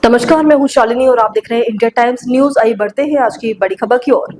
नमस्कार, मैं हूं शालिनी और आप देख रहे हैं इंडिया टाइम्स न्यूज। आइए बढ़ते हैं आज की बड़ी खबर की ओर।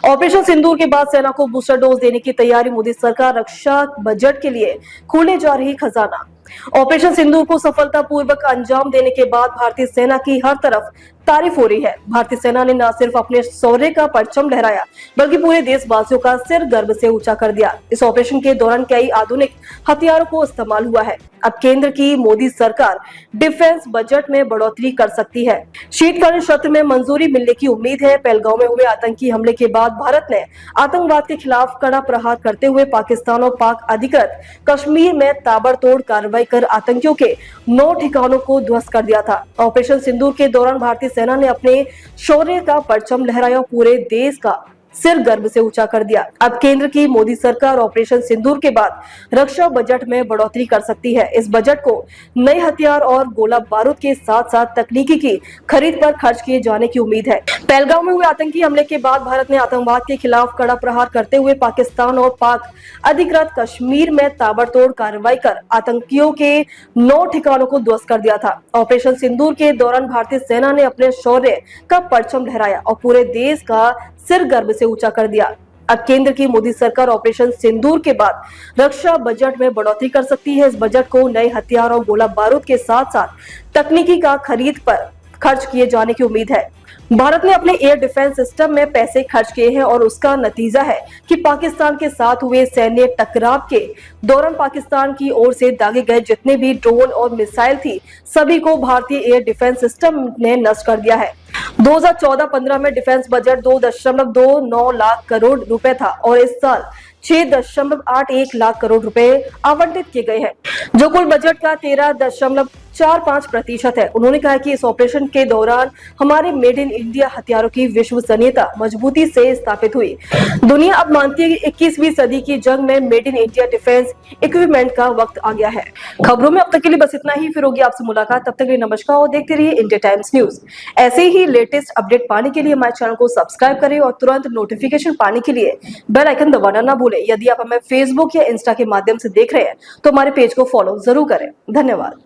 ऑपरेशन सिंदूर के बाद सेना को बूस्टर डोज देने की तैयारी। मोदी सरकार रक्षा बजट के लिए खोलने जा रही खजाना। ऑपरेशन सिंदूर को सफलतापूर्वक अंजाम देने के बाद भारतीय सेना की हर तरफ तारीफ हो रही है। भारतीय सेना ने न सिर्फ अपने शौर्य का परचम लहराया बल्कि पूरे देशवासियों का सिर गर्व से ऊंचा कर दिया। इस ऑपरेशन के दौरान कई आधुनिक हथियारों को इस्तेमाल हुआ है। अब केंद्र की मोदी सरकार डिफेंस बजट में बढ़ोतरी कर सकती है। शीतकालीन सत्र में मंजूरी मिलने की उम्मीद है। पहलगांव में हुए आतंकी हमले के बाद भारत ने आतंकवाद के खिलाफ कड़ा प्रहार करते हुए पाकिस्तान और पाक अधिकृत कश्मीर में ताबड़तोड़ कार्रवाई कर आतंकियों के 9 ठिकानों को ध्वस्त कर दिया था। ऑपरेशन सिंदूर के दौरान भारतीय सेना ने अपने शौर्य का परचम लहराया, पूरे देश का सिर गर्व से ऊंचा कर दिया। अब केंद्र की मोदी सरकार ऑपरेशन सिंदूर के बाद रक्षा बजट में बढ़ोतरी कर सकती है। इस बजट को नए हथियार और गोला बारूद के साथ साथ तकनीकी की खरीद पर खर्च किए जाने की उम्मीद है। पहलगांव में हुए आतंकी हमले के बाद भारत ने आतंकवाद के खिलाफ कड़ा प्रहार करते हुए पाकिस्तान और पाक अधिकृत कश्मीर में ताबड़तोड़ कार्रवाई कर आतंकियों के 9 ठिकानों को ध्वस्त कर दिया था। ऑपरेशन सिंदूर के दौरान भारतीय सेना ने अपने शौर्य का परचम लहराया और पूरे देश का सिर गर्व से ऊंचा कर दिया। अब केंद्र की मोदी सरकार ऑपरेशन सिंदूर के बाद रक्षा बजट में बढ़ोतरी कर सकती है। इस बजट को नए हथियार और गोला बारूद के साथ साथ तकनीकी का खरीद पर खर्च किए जाने की उम्मीद है। भारत ने अपने एयर डिफेंस सिस्टम में पैसे खर्च किए हैं और उसका नतीजा है कि पाकिस्तान के साथ हुए सैन्य टकराव के दौरान पाकिस्तान की ओर से दागे गए जितने भी ड्रोन और मिसाइल थी, सभी को भारतीय एयर डिफेंस सिस्टम ने नष्ट कर दिया है। 2014-15 में डिफेंस बजट 2.29 लाख करोड़ रुपए था और इस साल 6.81 लाख करोड़ रुपए आवंटित किए गए हैं, जो कुल बजट का 13.45% है। उन्होंने कहा कि इस ऑपरेशन के दौरान हमारे मेड इन इंडिया हथियारों की विश्वसनीयता मजबूती से स्थापित हुई। दुनिया अब मानती है कि 21वीं सदी की जंग में made in India defence equipment का वक्त आ गया है। खबरों में अब तक के लिए बस इतना ही। फिर होगी आपसे मुलाकात, तब तक के लिए नमस्कार और देखते रहिए इंडिया टाइम्स न्यूज। ऐसे ही लेटेस्ट अपडेट पाने के लिए हमारे चैनल को सब्सक्राइब करें और तुरंत नोटिफिकेशन पाने के लिए बेल आइकन दबाना ना भूलें। यदि आप हमें फेसबुक या इंस्टा के माध्यम से देख रहे हैं तो हमारे पेज को फॉलो जरूर करें। धन्यवाद।